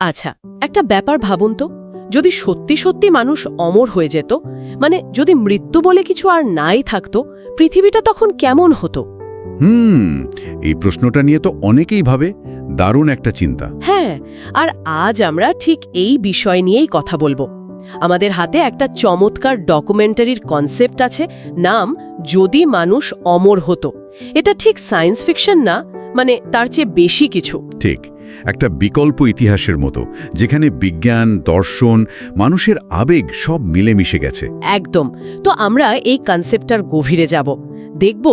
আচ্ছা, একটা ব্যাপার ভাবুন তো, যদি সত্যি সত্যি মানুষ অমর হয়ে যেত, মানে যদি মৃত্যু বলে কিছু আর নাই থাকতো, পৃথিবীটা তখন কেমন হতো? এই প্রশ্নটা নিয়ে তো অনেকেই ভাবে। দারুণ একটা চিন্তা। হ্যাঁ, আর আজ আমরা ঠিক এই বিষয় নিয়েই কথা বলবো। আমাদের হাতে একটা চমৎকার ডকুমেন্টারির কনসেপ্ট আছে, নাম যদি মানুষ অমর হতো। এটা ঠিক সায়েন্স ফিকশন না, মানে তার চেয়ে বেশি কিছু। ঠিক, একটা বিকল্প ইতিহাসের মতো, যেখানে বিজ্ঞান, দর্শন, মানুষের আবেগ সব মিলেমিশে গেছে। একদম। তো আমরা এই কনসেপ্টটার গভীরে যাব, দেখব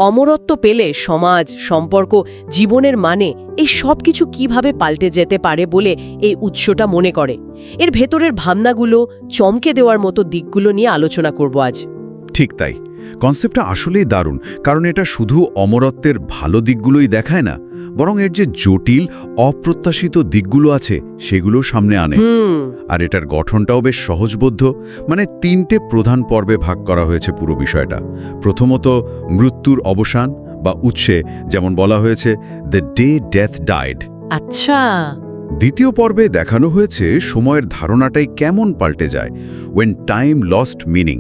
অমরত্ব পেলে সমাজ, সম্পর্ক, জীবনের মানে এই সব কিছু কিভাবে পাল্টে যেতে পারে বলে এই উৎসটা মনে করে। এর ভেতরের ভাবনাগুলো, চমকে দেওয়ার মতো দিকগুলো নিয়ে আলোচনা করব আজ। ঠিক তাই, কনসেপ্টটা আসলেই দারুণ, কারণ এটা শুধু অমরত্বের ভালো দিকগুলোই দেখায় না, বরং এর যে জটিল, অপ্রত্যাশিত দিকগুলো আছে সেগুলো সামনে আনে। আর এটার গঠনটাও বেশ সহজবোধ্য, মানে 3টে প্রধান পর্বে ভাগ করা হয়েছে পুরো বিষয়টা। প্রথমত মৃত্যুর অবসান বা উৎসে, যেমন বলা হয়েছে দ্য ডে ডেথ ডাইড। আচ্ছা। দ্বিতীয় পর্বে দেখানো হয়েছে সময়ের ধারণাটাই কেমন পাল্টে যায়, ওয়েন টাইম লস্ট মিনিং।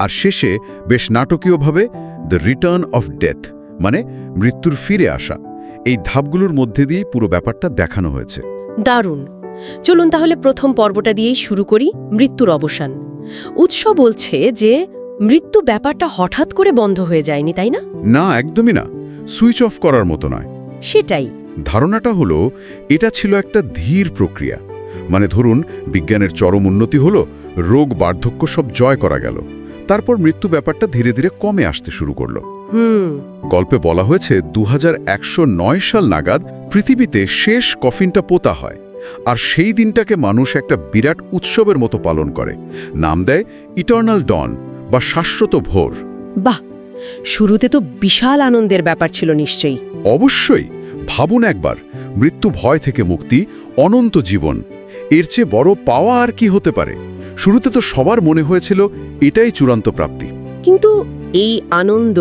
আর শেষে বেশ নাটকীয়ভাবে দ্য রিটার্ন অফ ডেথ, মানে মৃত্যুর ফিরে আসা। এই ধাপগুলোর মধ্যে দিয়ে পুরো ব্যাপারটা দেখানো হয়েছে। দারুণ। চলুন তাহলে প্রথম পর্বটা দিয়েই শুরু করি, মৃত্যুর অবসান। উৎস বলছে যে মৃত্যু ব্যাপারটা হঠাৎ করে বন্ধ হয়ে যায়নি, তাই না? না, একদমই না। সুইচ অফ করার মতো নয়। সেটাই। ধারণাটা হলো এটা ছিল একটা ধীর প্রক্রিয়া। মানে ধরুন, বিজ্ঞানের চরম উন্নতি হলো, রোগ, বার্ধক্য সব জয় করা গেল, তারপর মৃত্যু ব্যাপারটা ধীরে ধীরে কমে আসতে শুরু করলো। গল্পে বলা হয়েছে 2109 সাল নাগাদ পৃথিবীতে শেষ কফিনটা পোতা হয়, আর সেই দিনটাকে মানুষ একটা বিরাট উৎসবের মতো পালন করে। নাম দেয় ইটার্নাল ডন বা শাশ্বত ভোর। বাহ, শুরুতে তো বিশাল আনন্দের ব্যাপার ছিল নিশ্চয়ই। অবশ্যই। ভাবুন একবার, মৃত্যু ভয় থেকে মুক্তি, অনন্ত জীবন, এর চেয়ে বড় পাওয়া আর কি হতে পারে? শুরুতে তো সবার মনে হয়েছিল এটাই চূড়ান্ত প্রাপ্তি। কিন্তু এই আনন্দ,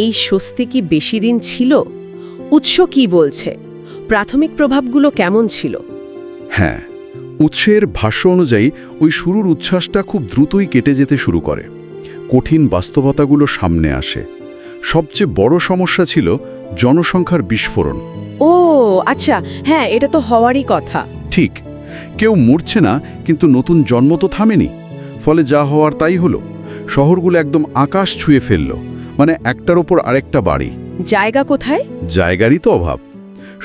এই স্বস্তি কি বেশি দিন ছিল? উৎস কি বলছে? প্রাথমিক প্রভাবগুলো কেমন ছিল? হ্যাঁ, উৎসের ভাষ্য অনুযায়ী ওই শুরুর উচ্ছ্বাসটা খুব দ্রুতই কেটে যেতে শুরু করে। কঠিন বাস্তবতাগুলো সামনে আসে। সবচেয়ে বড় সমস্যা ছিল জনসংখ্যার বিস্ফোরণ। ও আচ্ছা, হ্যাঁ, এটা তো হওয়ারই কথা। ঠিক, কেউ মরছে না, কিন্তু নতুন জন্ম তো থামেনি। ফলে যা হওয়ার তাই হলো। শহরগুলো একদম আকাশ ছুঁয়ে ফেলল, মানে একটার ওপর আরেকটা বাড়ি। জায়গা কোথায়? জায়গারই তো অভাব।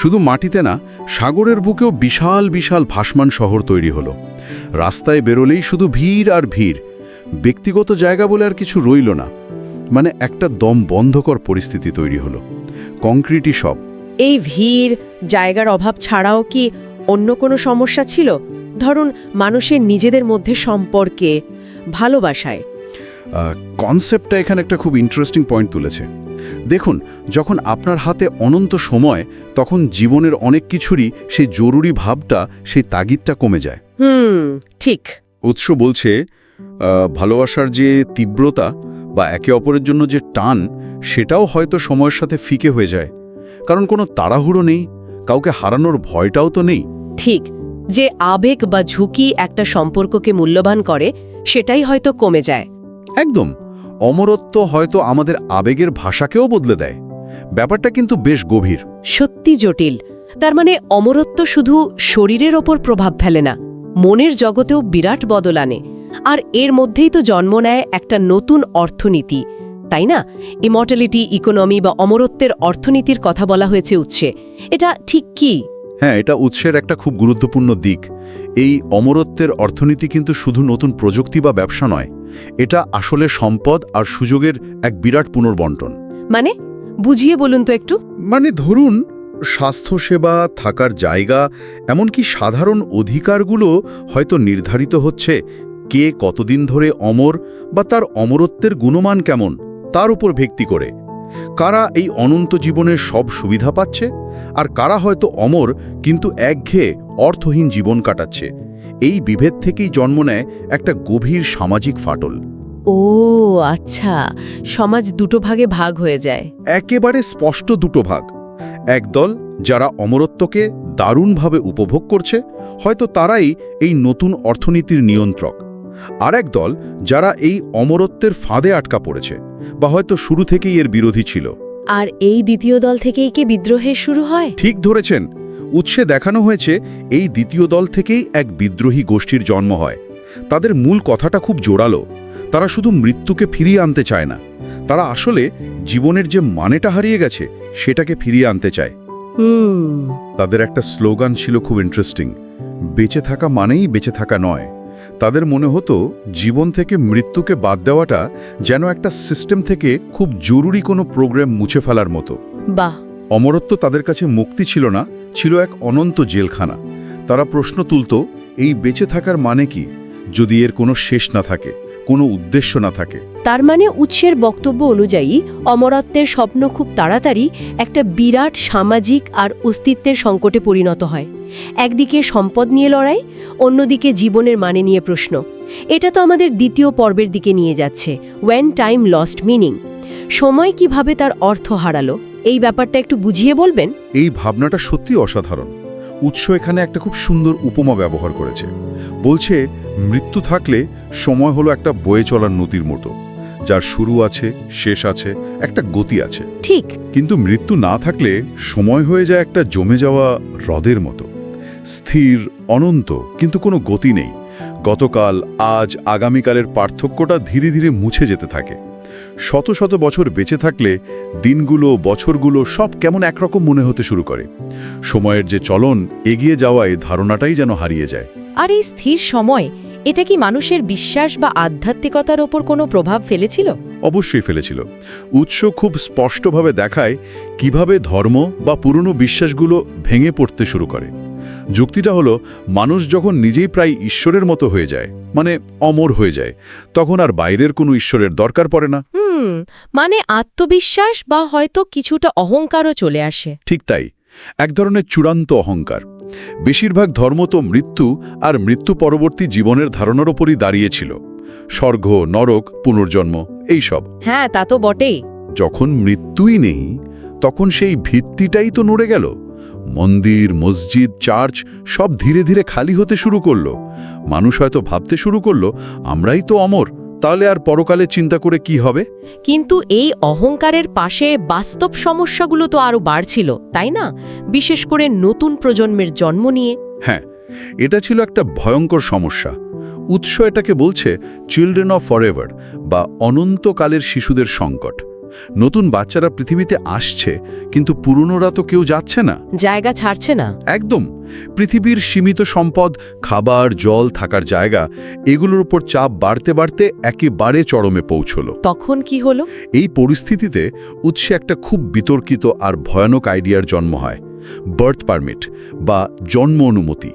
শুধু মাটিতে না, সাগরের বুকেও বিশাল বিশাল ভাসমান শহর তৈরি হলো। রাস্তায় বেরোলেই শুধু ভিড় আর ভিড়। ব্যক্তিগত জায়গা বলে আর কিছু রইল না। মানে একটা দম বন্ধকর পরিস্থিতি তৈরি হলো। কংক্রিটই সব। এই ভিড়, জায়গার অভাব ছাড়াও কি অন্য কোনো সমস্যা ছিল? ধরুন মানুষের নিজেদের মধ্যে সম্পর্কে, ভালোবাসায়। কনসেপ্টটা এখানে একটা খুব ইন্টারেস্টিং পয়েন্ট তুলেছে। দেখুন, যখন আপনার হাতে অনন্ত সময়, তখন জীবনের অনেক কিছুরই সেই জরুরি ভাবটা, সেই তাগিদটা কমে যায়। ঠিক। উৎস বলছে ভালোবাসার যে তীব্রতা বা একে অপরের জন্য যে টান, সেটাও হয়তো সময়ের সাথে ফিকে হয়ে যায়। কারণ কোনো তাড়াহুড়ো নেই, কাউকে হারানোর ভয়টাও তো নেই। ঠিক, যে আবেগ বা ঝুঁকি একটা সম্পর্ককে মূল্যবান করে, সেটাই হয়তো কমে যায়। একদম। অমরত্ব হয়তো আমাদের আবেগের ভাষাকেও বদলে দেয়। ব্যাপারটা কিন্তু বেশ গভীর। সত্যি জটিল। তার মানে অমরত্ব শুধু শরীরের ওপর প্রভাব ফেলে না, মনের জগতেও বিরাট বদল আনে। আর এর মধ্যেই তো জন্ম নেয় একটা নতুন অর্থনীতি, তাই না? ইমর্টালিটি ইকোনমি বা অমরত্বের অর্থনীতির কথা বলা হয়েছে উৎসে। এটা ঠিক কি? হ্যাঁ, এটা উৎসের একটা খুব গুরুত্বপূর্ণ দিক। এই অমরত্বের অর্থনীতি কিন্তু শুধু নতুন প্রযুক্তি বা ব্যবসা নয়, এটা আসলে সম্পদ আর সুযোগের এক বিরাট পুনর্বণ্টন। মানে বুঝিয়ে বলুন তো একটু। মানে ধরুন, স্বাস্থ্যসেবা, থাকার জায়গা, এমনকি সাধারণ অধিকারগুলো হয়তো নির্ধারিত হচ্ছে কে কতদিন ধরে অমর বা তার অমরত্বের গুণমান কেমন, তার উপর ভিত্তি করে। কারা এই অনন্ত জীবনের সব সুবিধা পাচ্ছে, আর কারা হয়তো অমর কিন্তু একঘেয়ে অর্থহীন জীবন কাটাচ্ছে। এই বিভেদ থেকেই জন্ম নেয় একটা গভীর সামাজিক ফাটল। ও আচ্ছা, সমাজ দুটো ভাগে ভাগ হয়ে যায়। একেবারে স্পষ্ট দুটো ভাগ। এক দল যারা অমরত্বকে দারুণভাবে উপভোগ করছে, হয়তো তারাই এই নতুন অর্থনীতির নিয়ন্ত্রক। আর এক দল যারা এই অমরত্বের ফাঁদে আটকা পড়েছে, বা হয়তো শুরু থেকেই এর বিরোধী ছিল। আর এই দ্বিতীয় দল থেকেই কি বিদ্রোহের শুরু হয়? ঠিক ধরেছেন। উৎসে দেখানো হয়েছে এই দ্বিতীয় দল থেকেই এক বিদ্রোহী গোষ্ঠীর জন্ম হয়। তাদের মূল কথাটা খুব জোরালো। তারা শুধু মৃত্যুকে ফিরিয়ে আনতে চায় না, তারা আসলে জীবনের যে মানেটা হারিয়ে গেছে সেটাকে ফিরিয়ে আনতে চায়। তাদের একটা স্লোগান ছিল খুব ইন্টারেস্টিং, বেঁচে থাকা মানেই বেঁচে থাকা নয়। তাদের মনে হতো জীবন থেকে মৃত্যুকে বাদ দেওয়াটা যেন একটা সিস্টেম থেকে খুব জরুরি কোনো প্রোগ্রাম মুছে ফেলার মতো। বাহ! অমরত্ব তাদের কাছে মুক্তি ছিল না, ছিল এক অনন্ত জেলখানা। তারা প্রশ্ন তুলত, এই বেঁচে থাকার মানে কি যদি এর কোনো শেষ না থাকে, কোনো উদ্দেশ্য না থাকে? তার মানে উৎসের বক্তব্য অনুযায়ী অমরত্বের স্বপ্ন খুব তাড়াতাড়ি একটা বিরাট সামাজিক আর অস্তিত্বের সংকটে পরিণত হয়। একদিকে সম্পদ নিয়ে লড়াই, অন্যদিকে জীবনের মানে নিয়ে প্রশ্ন। এটা তো আমাদের দ্বিতীয় পর্বের দিকে নিয়ে যাচ্ছে, ওয়েন টাইম লস্ট মিনিং। সময় কিভাবে তার অর্থ হারালো, এই ব্যাপারটা একটু বুঝিয়ে বলবেন? এই ভাবনাটা সত্যি অসাধারণ। উৎস এখানে একটা খুব সুন্দর উপমা ব্যবহার করেছে। বলছে, মৃত্যু থাকলে সময় হলো একটা বয়ে চলার নদীর মতো, যার শুরু আছে, শেষ আছে, একটা গতি আছে। ঠিক। কিন্তু মৃত্যু না থাকলে সময় হয়ে যায় একটা জমে যাওয়া হ্রদের মতো, স্থির, অনন্ত, কিন্তু কোনো গতি নেই। গতকাল, আজ, আগামীকালের পার্থক্যটা ধীরে ধীরে মুছে যেতে থাকে। শত শত বছর বেঁচে থাকলে দিনগুলো, বছরগুলো সব কেমন একরকম মনে হতে শুরু করে। সময়ের যে চলন, এগিয়ে যাওয়ায় ধারণাটাই যেন হারিয়ে যায়। আর এই স্থির সময়, এটা কি মানুষের বিশ্বাস বা আধ্যাত্মিকতার ওপর কোনো প্রভাব ফেলেছিল? অবশ্যই ফেলেছিল। উৎস খুব স্পষ্টভাবে দেখায় কিভাবে ধর্ম বা পুরনো বিশ্বাসগুলো ভেঙে পড়তে শুরু করে। যুক্তিটা হলো, মানুষ যখন নিজেই প্রায় ঈশ্বরের মতো হয়ে যায়, মানে অমর হয়ে যায়, তখন আর বাইরের কোনো ঈশ্বরের দরকার পড়ে না। মানে আত্মবিশ্বাস বা হয়তো কিছুটা অহংকারও চলে আসে। ঠিক তাই, এক ধরনের চূড়ান্ত অহংকার। বেশিরভাগ ধর্ম তো মৃত্যু আর মৃত্যু পরবর্তী জীবনের ধারণার ওপরই দাঁড়িয়েছিল। স্বর্গ, নরক, পুনর্জন্ম, এইসব। হ্যাঁ, তা তো বটেই। যখন মৃত্যুই নেই, তখন সেই ভিত্তিটাই তো নড়ে গেল। মন্দির, মসজিদ, চার্চ সব ধীরে ধীরে খালি হতে শুরু করলো। মানুষ হয়তো ভাবতে শুরু করলো, আমরাই তো অমর, তাহলে আর পরকালে চিন্তা করে কি হবে? কিন্তু এই অহংকারের পাশে বাস্তব সমস্যাগুলো তো আরও বাড়ছিল, তাই না? বিশেষ করে নতুন প্রজন্মের জন্ম নিয়ে। হ্যাঁ, এটা ছিল একটা ভয়ঙ্কর সমস্যা। উৎস এটাকে বলছে চিলড্রেন অফ ফরএভার, বা অনন্তকালের শিশুদের সংকট। নতুন বাচ্চারা পৃথিবীতে আসছে, কিন্তু পুরনোরা তো কেউ যাচ্ছে না, জায়গা ছাড়ছে না। একদম। পৃথিবীর সীমিত সম্পদ, খাবার, জল, থাকার জায়গা, এগুলোর উপর চাপ বাড়তে বাড়তে একেবারে চরমে পৌঁছল। তখন কি হলো? এই পরিস্থিতিতে উৎসে একটা খুব বিতর্কিত আর ভয়ানক আইডিয়ার জন্ম হয়, বার্থ পারমিট বা জন্ম অনুমতি।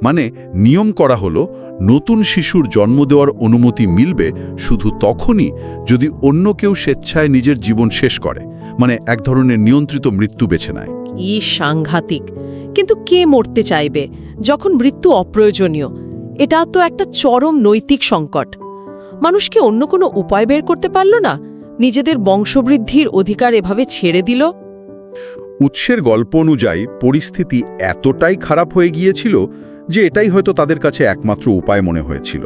মানে নিয়ম করা হলো, নতুন শিশুর জন্ম দেওয়ার অনুমতি মিলবে শুধু তখনই যদি অন্য কেউ স্বেচ্ছায় নিজের জীবন শেষ করে, মানে এক ধরনের নিয়ন্ত্রিত মৃত্যু বেছে নেয়। কি সাংঘাতিক! কিন্তু কে মরতে চাইবে যখন মৃত্যু অপ্রয়োজনীয়? এটা তো একটা চরম নৈতিক সংকট। মানুষ কি অন্য কোনো উপায় বের করতে পারল না? নিজেদের বংশবৃদ্ধির অধিকার এভাবে ছেড়ে দিল? উৎসের গল্প অনুযায়ী পরিস্থিতি এতটাই খারাপ হয়ে গিয়েছিল যে এটাই হয়তো তাদের কাছে একমাত্র উপায় মনে হয়েছিল।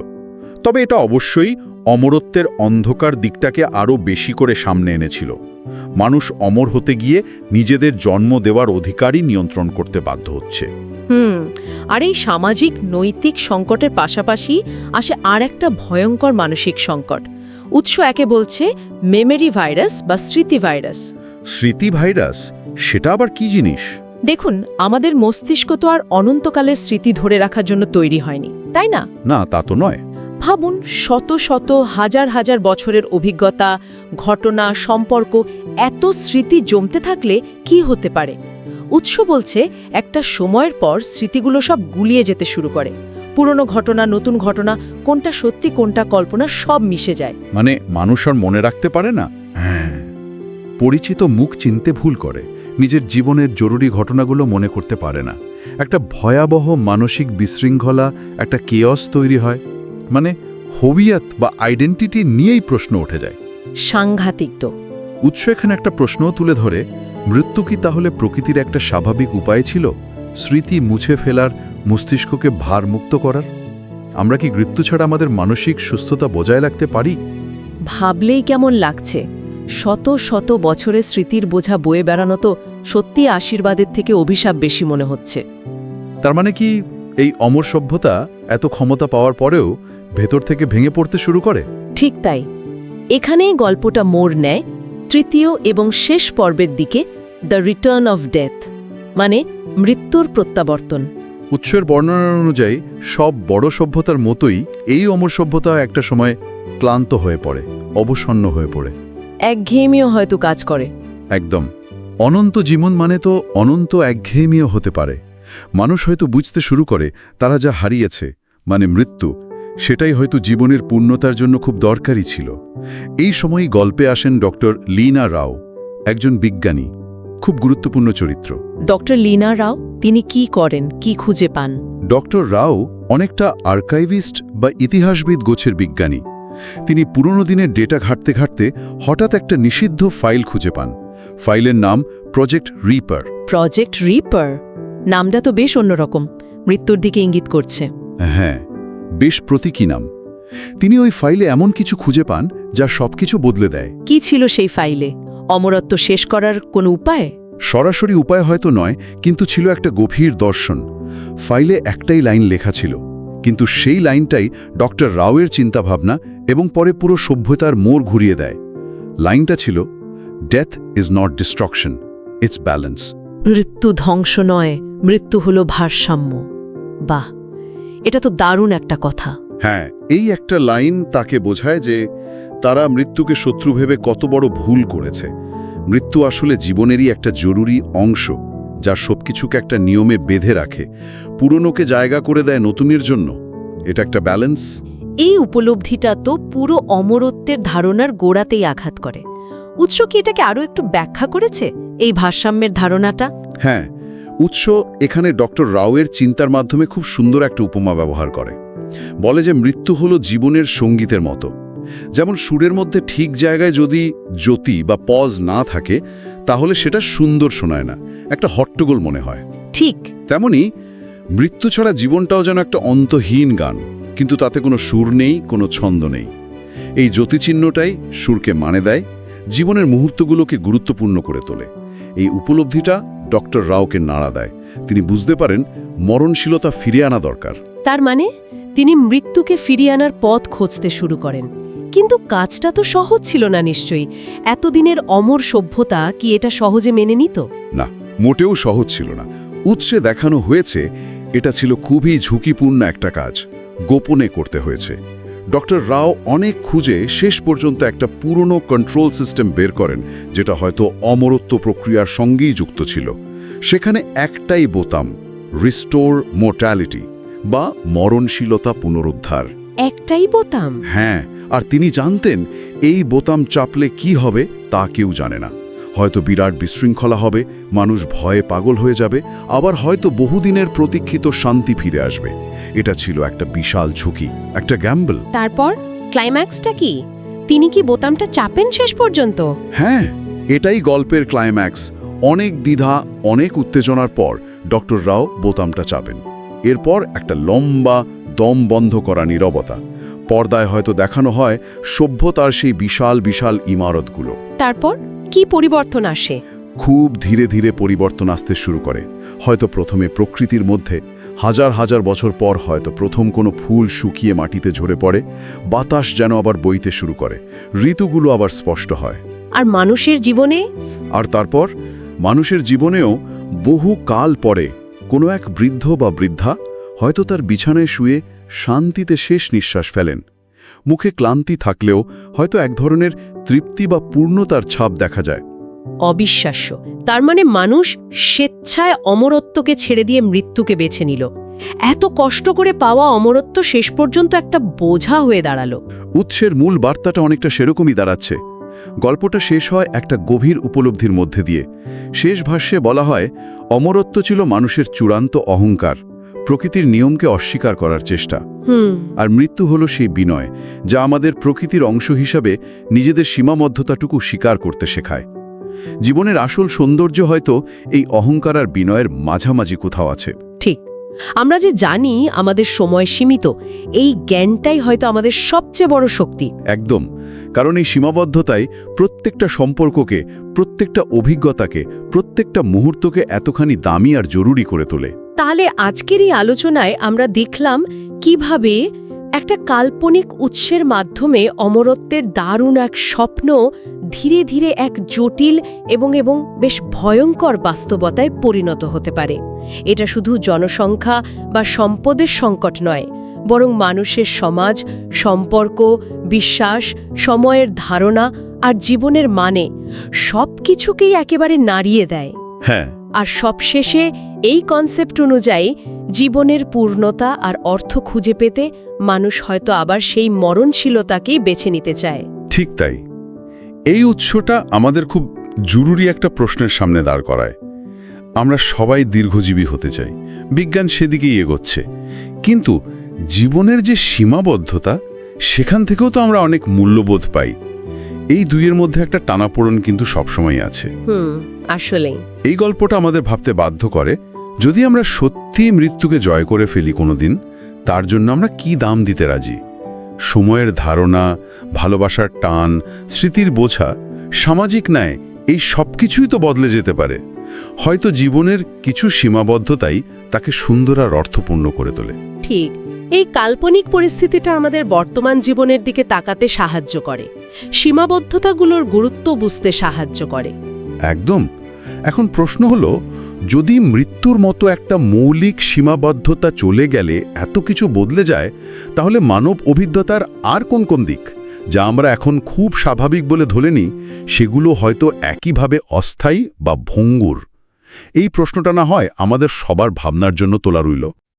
তবে এটা অবশ্যই অমরত্বের অন্ধকার দিকটাকে আরও বেশি করে সামনে এনেছিল। মানুষ অমর হতে গিয়ে নিজেদের জন্ম দেওয়ার অধিকারই নিয়ন্ত্রণ করতে বাধ্য হচ্ছে। আর এই সামাজিক নৈতিক সংকটের পাশাপাশি আসে আর একটা ভয়ঙ্কর মানসিক সংকট। উৎস একে বলছে মেমরি ভাইরাস বা স্মৃতি ভাইরাস। স্মৃতি ভাইরাস, সেটা আবার কি জিনিস? দেখুন, আমাদের মস্তিষ্ক তো আর অনন্তকালের স্মৃতি ধরে রাখার জন্য তৈরি হয়নি, তাই না? না, তা তো নয়। ভাবুন, শত শত হাজার হাজার বছরের অভিজ্ঞতা, ঘটনা, সম্পর্ক, এত স্মৃতি জমতে থাকলে কি হতে পারে? উৎস বলছে একটা সময়ের পর স্মৃতিগুলো সব গুলিয়ে যেতে শুরু করে। পুরনো ঘটনা, নতুন ঘটনা, কোনটা সত্যি কোনটা কল্পনা, সব মিশে যায়। মানে মানুষ আর মনে রাখতে পারে না। হ্যাঁ, পরিচিত মুখ চিনতে ভুল করে, নিজের জীবনের জরুরি ঘটনাগুলো মনে করতে পারে না। একটা ভয়াবহ মানসিক বিশৃঙ্খলা, একটা কেয়স তৈরি হয়। মানে হবিয়াত বা আইডেন্টিটি নিয়েই প্রশ্ন উঠে যায়। সাংঘাতিক তো। উৎস এখানে একটা প্রশ্নও তুলে ধরে, মৃত্যু কি তাহলে প্রকৃতির একটা স্বাভাবিক উপায় ছিল স্মৃতি মুছে ফেলার, মস্তিষ্ককে ভারমুক্ত করার? আমরা কি মৃত্যু ছাড়া আমাদের মানসিক সুস্থতা বজায় রাখতে পারি? ভাবলেই কেমন লাগছে। শত শত বছরের স্মৃতির বোঝা বয়ে বেড়ানো তো সত্যি আশীর্বাদের থেকে অভিশাপ বেশি মনে হচ্ছে। তার মানে কি এই অমর সভ্যতা এত ক্ষমতা পাওয়ার পরেও ভেতর থেকে ভেঙে পড়তে শুরু করে? ঠিক তাই। এখানেই গল্পটা মোড় নেয় তৃতীয় এবং শেষ পর্বের দিকে, দ্য রিটার্ন অফ ডেথ, মানে মৃত্যুর প্রত্যাবর্তন। উৎসের বর্ণনা অনুযায়ী সব বড় সভ্যতার মতোই এই অমর সভ্যতা একটা সময় ক্লান্ত হয়ে পড়ে, অবসন্ন হয়ে পড়ে। একঘেয়েমিও হয়তো কাজ করে। একদম। অনন্ত জীবন মানে তো অনন্ত একঘেয়েমিও হতে পারে। মানুষ হয়তো বুঝতে শুরু করে তারা যা হারিয়েছে, মানে মৃত্যু, সেটাই হয়তো জীবনের পূর্ণতার জন্য খুব দরকারি ছিল। এই সময়ই গল্পে আসেন ডক্টর লীনা রাও, একজন বিজ্ঞানী, খুব গুরুত্বপূর্ণ চরিত্র। ডক্টর লীনা রাও, তিনি কি করেন, কি খুঁজে পান? ডক্টর রাও অনেকটা আর্কাইভিস্ট বা ইতিহাসবিদ গোছের বিজ্ঞানী। তিনি পুরনো দিনের ডেটা ঘাঁটতে ঘাঁটতে হঠাৎ একটা নিষিদ্ধ ফাইল খুঁজে পান। ফাইলের নাম প্রজেক্ট রিপার। প্রজেক্ট রিপার নামটা তো বেশ অন্যরকম, মৃত্যুর দিকে ইঙ্গিত করছে। হ্যাঁ, বেশ প্রতীকী নাম। তিনি ওই ফাইলে এমন কিছু খুঁজে পান যা সবকিছু বদলে দেয়। কি ছিল সেই ফাইলে? অমরত্ব শেষ করার কোনো উপায়? সরাসরি উপায় হয়তো নয়, কিন্তু ছিল একটা গভীর দর্শন। ফাইলে একটাই লাইন লেখা ছিল, কিন্তু সেই লাইনটাই ডক্টর রাওয়ের চিন্তাভাবনা এবং পরে পুরো সভ্যতার মোড় ঘুরিয়ে দেয়। লাইনটা ছিল, death is not destruction, it's balance. মৃত্যু ধ্বংস নয়, মৃত্যু হলো ভারসাম্য। বাহ, এটা তো দারুণ একটা কথা। হ্যাঁ, এই একটা লাইন তাকে বোঝায় যে তারা মৃত্যুকে শত্রু ভেবে কত বড় ভুল করেছে। মৃত্যু আসলে জীবনেরই একটা জরুরি অংশ, যা সবকিছুকে একটা নিয়মে বেঁধে রাখে, পুরনোকে জায়গা করে দেয় নতুনের জন্য। এটা একটা ব্যালেন্স। এই উপলব্ধিটা তো পুরো অমরত্বের ধারণার গোড়াতেই আঘাত করে। উৎস কি এটাকে আরও একটু ব্যাখ্যা করেছে, এই ভারসাম্যের ধারণাটা? হ্যাঁ, উৎস এখানে ডক্টর রাওয়ের চিন্তার মাধ্যমে খুব সুন্দর একটা উপমা ব্যবহার করে। বলে যে মৃত্যু হলো জীবনের সঙ্গীতের মতো। যেমন সুরের মধ্যে ঠিক জায়গায় যদি জ্যোতি বা পজ না থাকে, তাহলে সেটা সুন্দর শোনায় না, একটা হট্টগোল মনে হয়। ঠিক তেমনি মৃত্যু ছাড়া জীবনটাও যেন একটা অন্তহীন গান, কিন্তু তাতে কোনো সুর নেই, কোনো ছন্দ নেই। এই জ্যোতিচিহ্নটাই সুরকে মানে দেয়, জীবনের মুহূর্তগুলোকে গুরুত্বপূর্ণ করে তোলে। এই উপলব্ধিটা ডক্টর রাওকে নাড়া দেয়। তিনি বুঝতে পারেন মরণশীলতা ফিরিয়ে আনা দরকার। তার মানে তিনি মৃত্যুকে ফিরিয়ে আনার পথ খুঁজতে শুরু করেন। কিন্তু কাজটা তো সহজ ছিল না নিশ্চয়ই। এতদিনের অমর সভ্যতা কি এটা সহজে মেনে নিত? না, মোটেও সহজ ছিল না। উৎসে দেখানো হয়েছে এটা ছিল খুবই ঝুঁকিপূর্ণ একটা কাজ, গোপনে করতে হয়েছে। ডক্টর রাও অনেক খুঁজে শেষ পর্যন্ত একটা পুরনো কন্ট্রোল সিস্টেম বের করেন, যেটা হয়তো অমরত্ব প্রক্রিয়ার সঙ্গেই যুক্ত ছিল। সেখানে একটাই বোতাম, রিস্টোর মোর্টালিটি বা মরণশীলতা পুনরুদ্ধার। একটাই বোতাম? হ্যাঁ, আর তিনি জানতেন এই বোতাম চাপলে কি হবে তা কেউ জানে না। হয়তো বিরাট বিশৃঙ্খলা হবে, মানুষ ভয়ে পাগল হয়ে যাবে, আবার হয়তো বহুদিনের প্রতীক্ষিত শান্তি ফিরে আসবে। এটা ছিল একটা বিশাল ঝুঁকি, একটা গ্যাম্বল। তারপর ক্লাইম্যাক্সটা কি? তিনি কি বোতামটা চাপেন শেষ পর্যন্ত? হ্যাঁ, এটাই গল্পের ক্লাইম্যাক্স। অনেক দ্বিধা, অনেক উত্তেজনার পর ডক্টর রাও বোতামটা চাপেন। এরপর একটা লম্বা দম বন্ধ করা নীরবতা। পর্দায় হয়তো দেখানো হয় সভ্যতার সেই বিশাল বিশাল ইমারতগুলো। তারপর কি পরিবর্তন আসে? খুব ধীরে ধীরে পরিবর্তন আসতে শুরু করে। হয়তো প্রথমে প্রকৃতির মধ্যে, হাজার হাজার বছর পর হয়তো প্রথম কোনো ফুল শুকিয়ে মাটিতে ঝরে পড়ে, বাতাস যেন আবার বইতে শুরু করে, ঋতুগুলো আবার স্পষ্ট হয়। আর মানুষের জীবনে? আর তারপর মানুষের জীবনেও বহু কাল পরে কোনো এক বৃদ্ধ বা বৃদ্ধা হয়তো তার বিছানায় শুয়ে শান্তিতে শেষ নিঃশ্বাস ফেলেন। মুখে ক্লান্তি থাকলেও হয়তো এক ধরনের তৃপ্তি বা পূর্ণতার ছাপ দেখা যায়। অবিশ্বাস্য। তার মানে মানুষ স্বেচ্ছায় অমরত্বকে ছেড়ে দিয়ে মৃত্যুকে বেছে নিল। এত কষ্ট করে পাওয়া অমরত্ব শেষ পর্যন্ত একটা বোঝা হয়ে দাঁড়ালো। উৎসের মূল বার্তাটা অনেকটা সেরকমই দাঁড়াচ্ছে। গল্পটা শেষ হয় একটা গভীর উপলব্ধির মধ্যে দিয়ে। শেষ ভাষ্যে বলা হয়, অমরত্ব ছিল মানুষের চূড়ান্ত অহংকার, প্রকৃতির নিয়মকে অস্বীকার করার চেষ্টা। আর মৃত্যু হলো সেই বিনয়, যা আমাদের প্রকৃতির অংশ হিসাবে নিজেদের সীমাবদ্ধতাটুকু স্বীকার করতে শেখায়। জীবনের আসল সৌন্দর্য হয়তো এই অহংকার আর বিনয়ের মাঝামাঝি কোথাও আছে। ঠিক, আমরা যে জানি আমাদের সময় সীমিত, এই জ্ঞানটাই হয়তো আমাদের সবচেয়ে বড় শক্তি। একদম, কারণ এই সীমাবদ্ধতাই প্রত্যেকটা সম্পর্ককে, প্রত্যেকটা অভিজ্ঞতাকে, প্রত্যেকটা মুহূর্তকে এতখানি দামি আর জরুরি করে তোলে। তাহলে আজকের এই আলোচনায় আমরা দেখলাম কিভাবে একটা কাল্পনিক উৎসের মাধ্যমে অমরত্বের দারুণ এক স্বপ্ন ধীরে ধীরে এক জটিল এবং বেশ ভয়ঙ্কর বাস্তবতায় পরিণত হতে পারে। এটা শুধু জনসংখ্যা বা সম্পদের সংকট নয়, বরং মানুষের সমাজ, সম্পর্ক, বিশ্বাস, সময়ের ধারণা আর জীবনের মানে সব কিছুকেই একেবারে নাড়িয়ে দেয়। হ্যাঁ, আর সবশেষে এই কনসেপ্ট অনুযায়ী জীবনের পূর্ণতা আর অর্থ খুঁজে পেতে মানুষ হয়তো আবার সেই মরণশীলতাকেই বেছে নিতে চায়। ঠিক তাই। এই উৎসটা আমাদের খুব জরুরি একটা প্রশ্নের সামনে দাঁড় করায়। আমরা সবাই দীর্ঘজীবী হতে চাই, বিজ্ঞান সেদিকেই এগোচ্ছে, কিন্তু জীবনের যে সীমাবদ্ধতা, সেখান থেকেও তো আমরা অনেক মূল্যবোধ পাই। এই দুইয়ের মধ্যে একটা টানাপোড়েন কিন্তু সবসময় আছে। আসলেই এই গল্পটা আমাদের ভাবতে বাধ্য করে, যদি আমরা সত্যি মৃত্যুকে জয় করে ফেলি কোনোদিন, তার জন্য আমরা কি দাম দিতে রাজি? সময়ের ধারণা, ভালোবাসার টান, স্মৃতির বোঝা, সামাজিক ন্যায়, এই সব কিছুই তো বদলে যেতে পারে। হয়তো জীবনের কিছু সীমাবদ্ধতাই তাকে সুন্দর আর অর্থপূর্ণ করে তোলে। ঠিক, এই কাল্পনিক পরিস্থিতিটা আমাদের বর্তমান জীবনের দিকে তাকাতে সাহায্য করে, সীমাবদ্ধতাগুলোর গুরুত্ব বুঝতে সাহায্য করে। একদম। এখন প্রশ্ন হলো, যদি মৃত্যুর মতো একটা মৌলিক সীমাবদ্ধতা চলে গেলে এত কিছু বদলে যায়, তাহলে মানব অভিজ্ঞতার আর কোন কোন দিক, যা আমরা এখন খুব স্বাভাবিক বলে ধরে নিই, সেগুলো হয়তো একইভাবে অস্থায়ী বা ভঙ্গুর? এই প্রশ্নটা না হয় আমাদের সবার ভাবনার জন্য তোলা রইল।